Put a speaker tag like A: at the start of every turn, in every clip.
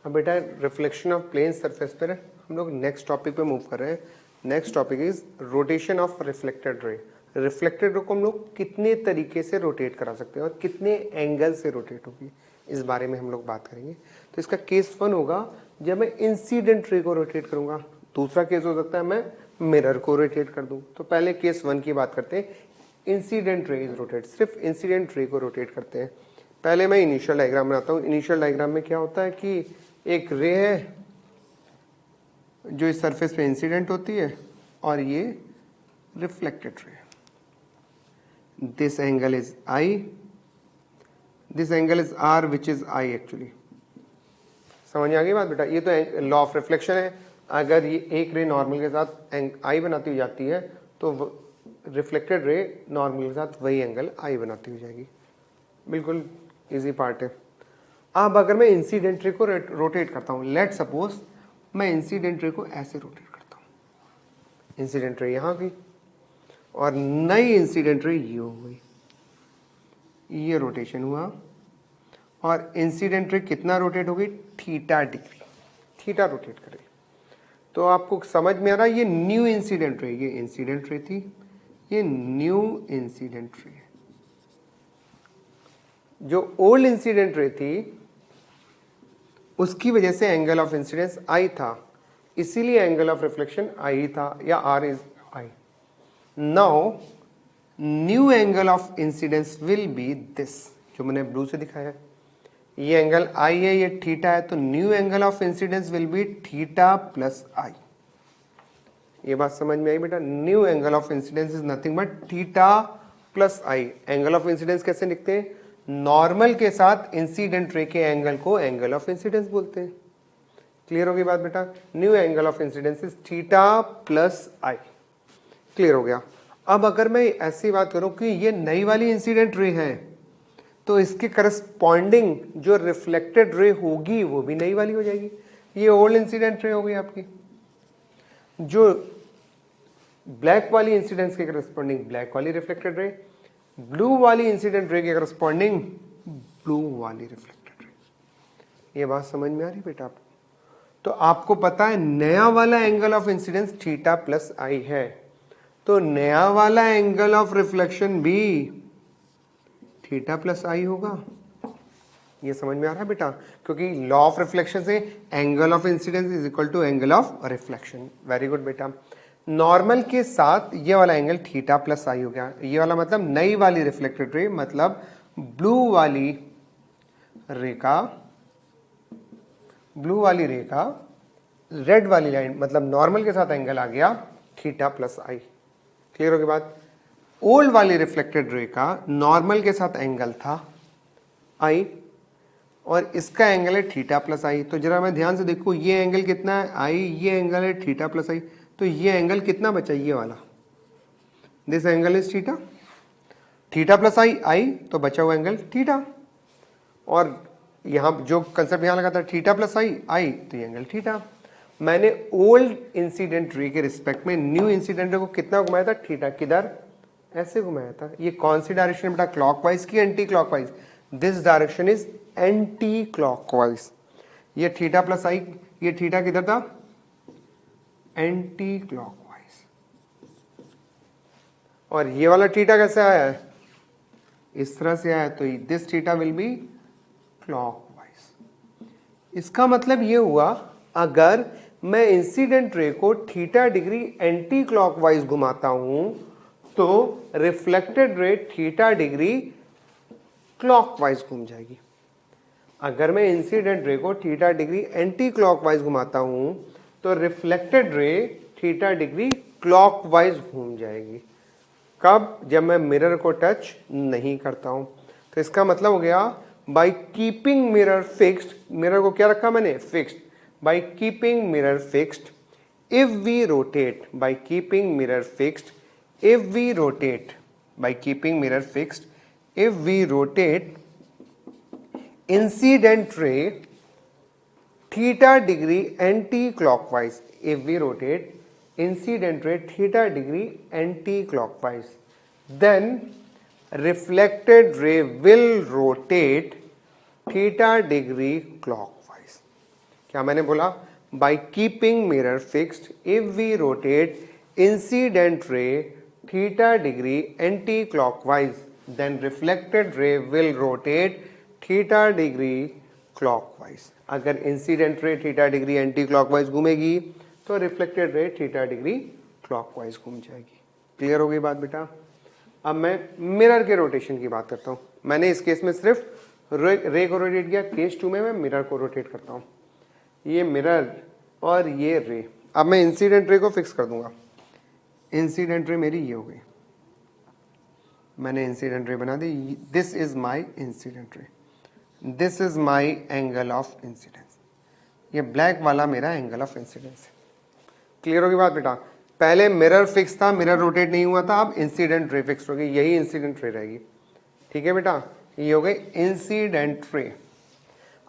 A: अब बेटा reflection of plane surface पर हम लोग नेक्स्ट टॉपिक पे मूव कर रहे हैं। Next topic is rotation of reflected ray. Reflected ray को हम लोग कितने तरीके से रोटेट करा सकते हैं और कितने एंगल से रोटेट होगी, इस बारे में हम लोग बात करेंगे। तो इसका केस 1 होगा जब मैं इंसिडेंट रे को रोटेट करूंगा। दूसरा केस हो सकता है मैं मिरर को रोटेट कर दूं। तो पहले केस 1 की बात करते हैं। इंसिडेंट रे इज रोटेट, सिर्फ इंसिडेंट रे को रोटेट करते हैं। पहले मैं इनिशियल डायग्राम बनाता हूँ। इनिशियल डायग्राम में क्या होता है कि एक रे है जो इस सरफेस पे इंसिडेंट होती है और ये reflected ray. This angle is I, this angle is R which is I actually. समझ में आ गई बात बेटा? ये तो लॉ ऑफ रिफ्लेक्शन है। अगर ये एक रे नॉर्मल के साथ आई बनाती हुई जाती है तो रिफ्लेक्टेड रे नॉर्मल के साथ वही एंगल आई बनाती हुई जाएगी। बिल्कुल इजी पार्ट है। अब अगर मैं इंसिडेंट रे को रोटेट करता हूं, लेट सपोज मैं इंसिडेंट रे को ऐसे रोटेट करता हूं। इंसिडेंट रे यहां गई और नई इंसिडेंट रे ये हो गई। ये रोटेशन हुआ और इंसिडेंट रे कितना रोटेट हो गई? Theta degree. थीटा रोटेट करे। तो आपको समझ में आ रहा है ये न्यू इंसिडेंट रे, ये इंसिडेंट रे थी, ये न्यू इंसिडेंट रे। जो ओल्ड इंसिडेंट रे थी उसकी वजह से एंगल ऑफ इंसिडेंस आई था, इसीलिए एंगल ऑफ रिफ्लेक्शन आई था, या R is I. Now new angle of incidence will be this, जो मैंने ब्लू से दिखाया है। ये एंगल आई है, ये थीटा है, तो new angle of incidence will be theta plus I. ये बात समझ में आई बेटा? New angle of incidence is nothing but theta plus I. Angle of incidence कैसे लिखते हैं? नॉर्मल के साथ इंसिडेंट रे के एंगल को एंगल ऑफ इंसिडेंस बोलते हैं। क्लियर होगी बात बेटा? New angle of incidence is theta plus I. Clear हो गया? अब अगर मैं ऐसी बात करूं कि ये नई वाली इंसिडेंट रे है तो इसके करस्पॉन्डिंग जो रिफ्लेक्टेड रे होगी वो भी नई वाली हो जाएगी। ये ओल्ड इंसिडेंट रे हो गई आपकी। जो ब्लैक वाली इंसिडेंस के करस्पॉन्डिंग ब्लैक वाली रिफ्लेक्टेड रे, ब्लू वाली इंसिडेंट रे के करस्पॉन्डिंग ब्लू वाली रिफ्लेक्टेड रे। ये बात समझ में आ रही बेटा आपको? तो आपको पता है नया वाला angle of incidence theta plus I है, तो नया वाला एंगल ऑफ रिफ्लेक्शन भी थीटा प्लस आई होगा। ये समझ में आ रहा है बेटा? क्योंकि लॉ ऑफ रिफ्लेक्शन से angle of incidence is equal to angle of reflection. Very good बेटा। नॉर्मल के साथ ये वाला एंगल थीटा प्लस आई हो गया। ये वाला मतलब नई वाली रिफ्लेक्टेड रे, मतलब ब्लू वाली रेखा रेड वाली लाइन, मतलब नॉर्मल के साथ एंगल आ गया थीटा प्लस आई। क्लियर हो गई बात? ओल्ड वाली रिफ्लेक्टेड रे का नॉर्मल के साथ एंगल था आई और इसका एंगल है थीटा प्लस आई। तो जरा मैं ध्यान से देखो, ये एंगल कितना है? आई। ये एंगल है थीटा प्लस आई। तो ये एंगल कितना बचा? ये वाला। This angle is theta. Theta plus I तो बचा हुआ एंगल थीटा। और यहां जो कंसेप्ट यहां लगा था थीटा प्लस आई तो ये एंगल थीटा। मैंने ओल्ड इंसिडेंट रे के रिस्पेक्ट में न्यू इंसिडेंट रे को कितना घुमाया था? थीटा। किधर? ऐसे घुमाया था। ये कौन सी डायरेक्शन है बेटा? क्लॉकवाइज की anti clockwise? This direction is anti clockwise. ये थीटा प्लस आई, ये थीटा किधर था? Anti clockwise. और ये वाला थीटा कैसे आया है? इस तरह से आया, तो this theta will be clockwise. इसका मतलब ये हुआ अगर मैं इंसिडेंट रे को थीटा डिग्री एंटी क्लॉकवाइज घुमाता हूं तो reflected ray theta degree clockwise घूम जाएगी। अगर मैं इंसिडेंट रे को थीटा डिग्री एंटी क्लॉकवाइज घुमाता हूं तो reflected ray theta degree clockwise घूम जाएगी। कब? जब मैं मिरर को टच नहीं करता हूं। तो इसका मतलब हो गया by keeping mirror fixed, mirror को क्या रखा मैंने? Fixed. By keeping mirror fixed, if we rotate, by keeping mirror fixed, if we rotate, by keeping mirror fixed, if we rotate incident ray theta degree anti-clockwise, if we rotate incident ray theta degree anti-clockwise, then reflected ray will rotate theta degree clockwise. क्या मैंने बोला? By keeping mirror fixed if we rotate incident ray theta degree anticlockwise then reflected ray will rotate theta degree clockwise. अगर incident ray theta degree anticlockwise घूमेगी तो reflected ray theta degree clockwise घूम जाएगी। Clear हो गई बात बेटा? अब मैं मिरर के रोटेशन की बात करता हूं। मैंने इस केस में सिर्फ रे को रोटेट किया, केस 2 में मैं मिरर को रोटेट करता हूं। ये मिरर और ये रे। अब मैं इंसिडेंट रे को फिक्स कर दूंगा। इंसिडेंट रे मेरी ये हो गई, मैंने इंसिडेंट रे बना दी। This is my incident ray, this is my angle of incidence. ये ब्लैक वाला मेरा एंगल ऑफ इंसिडेंस है। क्लियर होगी बात बेटा? पहले मिरर फिक्स था, मिरर रोटेट नहीं हुआ था, अब इंसिडेंट रे फिक्स हो गई, यही इंसिडेंट रे रहेगी। ठीक है बेटा, ये हो गई इंसिडेंट रे।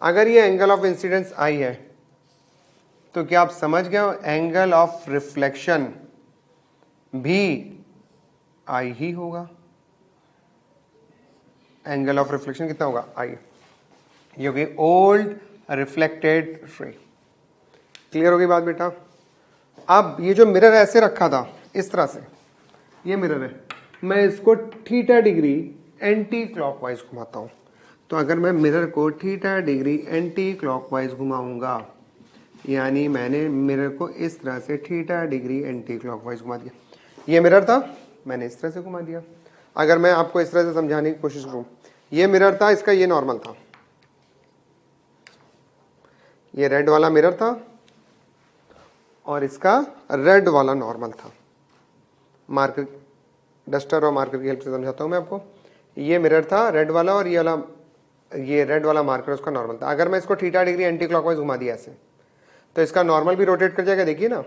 A: अगर ये एंगल ऑफ इंसिडेंस आई है तो क्या आप समझ गए हो एंगल ऑफ रिफ्लेक्शन भी आई ही होगा। एंगल ऑफ रिफ्लेक्शन कितना होगा? आई। ये हो गई ओल्ड रिफ्लेक्टेड रे। क्लियर हो गई बात बेटा? अब ये जो मिरर ऐसे रखा था इस तरह से, ये मिरर है, मैं इसको थीटा डिग्री एंटी क्लॉकवाइज घुमाता हूं। तो अगर मैं मिरर को थीटा डिग्री एंटी क्लॉकवाइज घुमाऊंगा, यानी मैंने मिरर को इस तरह से थीटा डिग्री एंटी क्लॉकवाइज घुमा दिया। ये मिरर था, मैंने इस तरह से घुमा दिया। अगर मैं आपको इस तरह से समझाने की कोशिश करूं, ये मिरर था, इसका ये नॉर्मल था, ये रेड वाला मिरर था और इसका रेड वाला नॉर्मल था। मार्कर, डस्टर और मार्कर की हेल्प से समझाता हूं मैं आपको। ये मिरर था रेड वाला और ये रेड वाला मार्कर उसका नॉर्मल था। अगर मैं इसको थीटा डिग्री एंटी क्लॉकवाइज घुमा दिया ऐसे, तो इसका नॉर्मल भी रोटेट कर जाएगा। देखिए ना,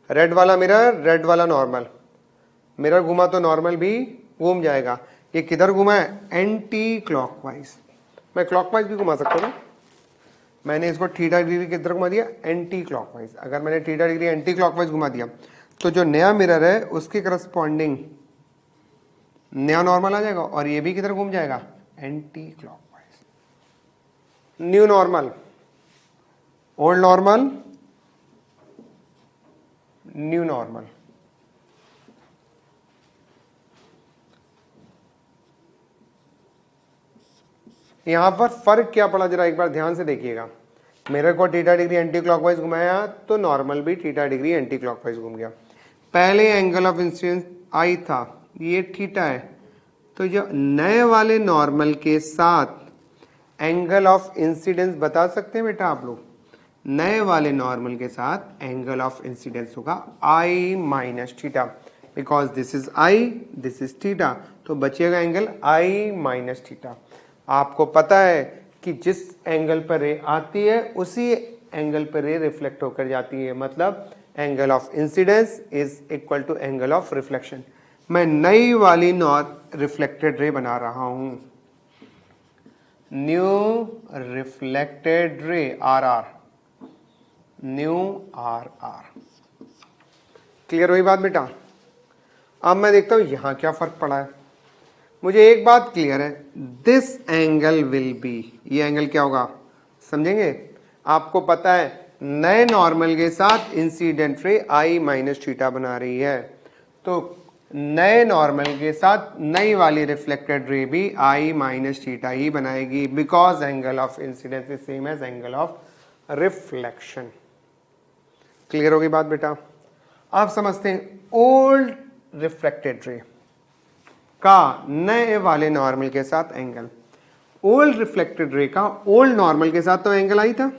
A: रेड वाला मिरर, रेड वाला नॉर्मल, मिरर घुमा तो नॉर्मल भी घूम जाएगा। ये किधर घुमा है? Anti clockwise. मैं क्लॉकवाइज भी घुमा सकता हूँ। मैंने इसको थीटा डिग्री किधर घुमा दिया? Anti clockwise. अगर मैंने थीटा डिग्री एंटी क्लॉकवाइज घुमा दिया तो जो नया मिरर है उसके करस्पॉन्डिंग नया नॉर्मल आ जाएगा और ये भी किधर घूम जाएगा? Anti clockwise. New normal, old normal, new normal. यहां पर फर्क क्या पड़ा जरा एक बार ध्यान से देखिएगा। मिरर को थीटा डिग्री एंटी क्लॉकवाइज घुमाया तो नॉर्मल भी थीटा डिग्री एंटी क्लॉकवाइज घूम गया। पहले एंगल ऑफ इंसिडेंस आई था, ये थीटा है, तो जो नए वाले नॉर्मल के साथ एंगल ऑफ इंसिडेंस बता सकते हैं बेटा आप लोग? नए वाले नॉर्मल के साथ एंगल ऑफ इंसिडेंस होगा i minus theta, because this is I, this is theta, तो बचेगा एंगल आई माइनस थीटा। आपको पता है कि जिस एंगल पर रे आती है उसी एंगल पर रे रिफ्लेक्ट होकर जाती है, मतलब angle of incidence is equal to angle of reflection. मैं नई वाली रिफ्लेक्टेड रे बना रहा हूं, new reflected ray, R R, new R R. Clear हुई बात बेटा? अब मैं देखता हूं यहां क्या फर्क पड़ा है। मुझे एक बात क्लियर है, दिस एंगल विल बी, ये एंगल क्या होगा समझेंगे? आपको पता है नए नॉर्मल के साथ इंसिडेंट रे आई माइनस थीटा बना रही है, तो नए नॉर्मल के साथ नई वाली रिफ्लेक्टेड रे भी आई माइनस थीटा ही बनाएगी, because angle of incidence is same as angle of reflection. Clear होगी बात बेटा? आप समझते हैं ओल्ड रिफ्लेक्टेड रे का नए वाले नॉर्मल के साथ एंगल, ओल्ड रिफ्लेक्टेड रे का ओल्ड नॉर्मल के साथ तो एंगल आई था,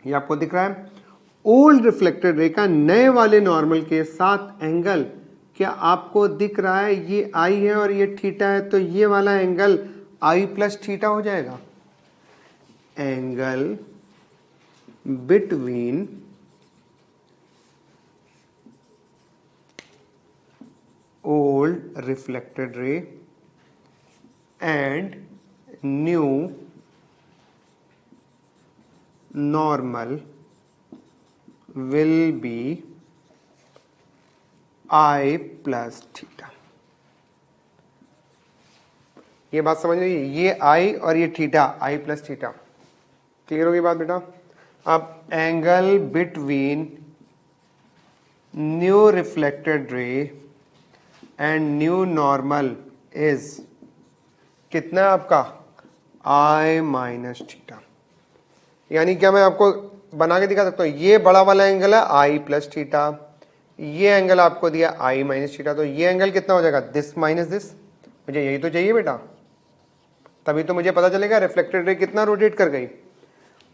A: ये आपको दिख रहा है। ओल्ड रिफ्लेक्टेड रे का नए वाले नॉर्मल के साथ एंगल क्या आपको दिख रहा है? ये आई है और ये थीटा है, तो ये वाला एंगल आई प्लस थीटा हो जाएगा। Angle between old reflected ray and new normal will be I plus theta। ये बात समझ रही है? ये I और ये theta, I plus theta. Clear होगी बात बेटा? अब एंगल बिटवीन न्यू रिफ्लेक्टेड रे एंड न्यू नॉर्मल इज कितना है आपका I माइनस थीटा। यानी क्या मैं आपको बना के दिखा सकता हूँ, ये बड़ा वाला एंगल है I प्लस थीटा, ये एंगल आपको दिया I माइनस थीटा, तो ये एंगल कितना हो जाएगा, दिस माइनस दिस। मुझे यही तो चाहिए बेटा, तभी तो मुझे पता चलेगा रिफ्लेक्टेड रे कितना रोटेट कर गई।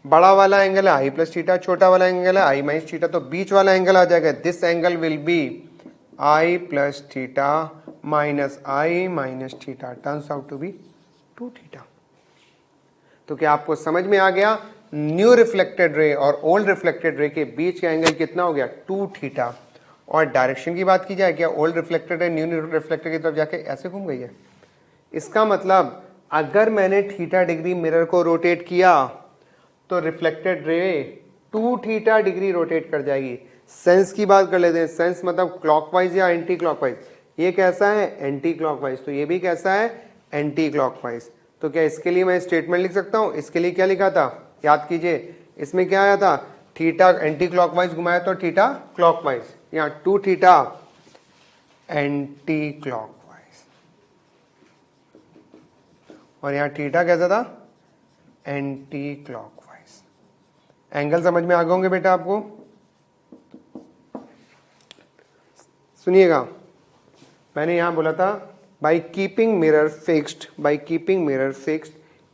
A: बड़ा वाला एंगल है I प्लस थीटा, छोटा वाला एंगल है I माइनस थीटा, तो बीच वाला एंगल आ जाएगा this angle will be I plus theta minus I minus theta, turns out to be 2 theta. तो क्या आपको समझ में आ गया, न्यू रिफ्लेक्टेड रे और ओल्ड रिफ्लेक्टेड रे के बीच का एंगल कितना हो गया, 2 थीटा। और डायरेक्शन की बात की जाए, क्या old reflected ray new reflected की तरफ जाके ऐसे घूम गई है। इसका मतलब अगर मैंने थीटा डिग्री मिरर को रोटेट किया तो reflected ray 2 theta degree rotate कर जाएगी। सेंस की बात कर लेते हैं, सेंस मतलब क्लॉकवाइज या एंटी क्लॉकवाइज। ये कैसा है, एंटी क्लॉकवाइज, तो ये भी कैसा है, एंटी क्लॉकवाइज। तो क्या इसके लिए मैं स्टेटमेंट लिख सकता हूं, इसके लिए क्या लिखा था, याद कीजिए, इसमें क्या आया था, थीटा एंटी क्लॉकवाइज घुमाया तो थीटा क्लॉकवाइज, यहाँ 2 थीटा एंटी क्लॉकवाइज, और यहाँ थीटा कैसा था, एंटी क्लॉकवाइज। एंगल समझ में आ गए होंगे बेटा आपको। सुनिएगा, मैंने यहां बोला था by keeping mirror fixed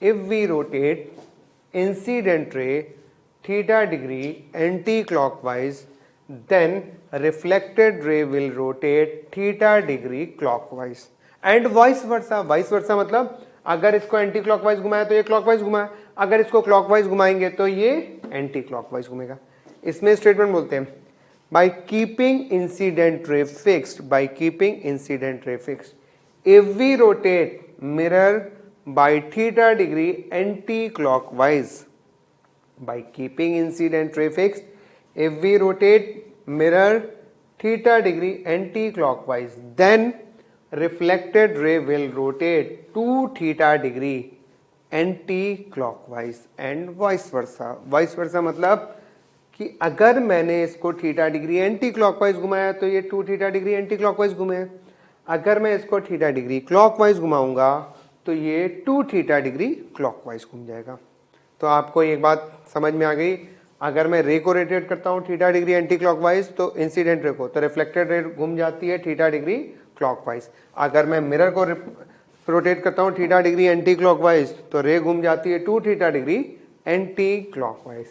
A: if we rotate incident ray theta degree anti-clockwise, then reflected ray will rotate theta degree clockwise and vice versa। मतलब अगर इसको एंटी क्लॉकवाइज घुमाया तो ये क्लॉकवाइज घुमाया, अगर इसको क्लॉकवाइज घुमाएंगे तो ये एंटी क्लॉकवाइज घूमेगा। इसमें स्टेटमेंट बोलते हैं by keeping incident ray fixed if we rotate mirror by theta degree anti-clockwise, by keeping incident ray fixed if we rotate mirror theta degree anti-clockwise, then reflected ray will rotate 2 theta degree anti-clockwise and vice versa मतलब कि अगर मैंने इसको theta degree anti clockwise घुमाया तो ये 2 theta degree anti clockwise घूमे, अगर मैं इसको थीटा डिग्री क्लॉकवाइज घुमाऊंगा तो ये 2 थीटा डिग्री क्लॉकवाइज घूम जाएगा। तो आपको एक बात समझ में आ गई, अगर मैं रे को रोटेट करता हूँ थीटा डिग्री एंटी क्लॉकवाइज तो इंसिडेंट रे को, तो रिफ्लेक्टेड रे घूम जाती है थीटा डिग्री क्लॉकवाइज। अगर मैं मिरर को रोटेट करता हूँ थीटा डिग्री एंटी क्लॉकवाइज तो रे घूम जाती है 2 थीटा डिग्री एंटी क्लॉकवाइज।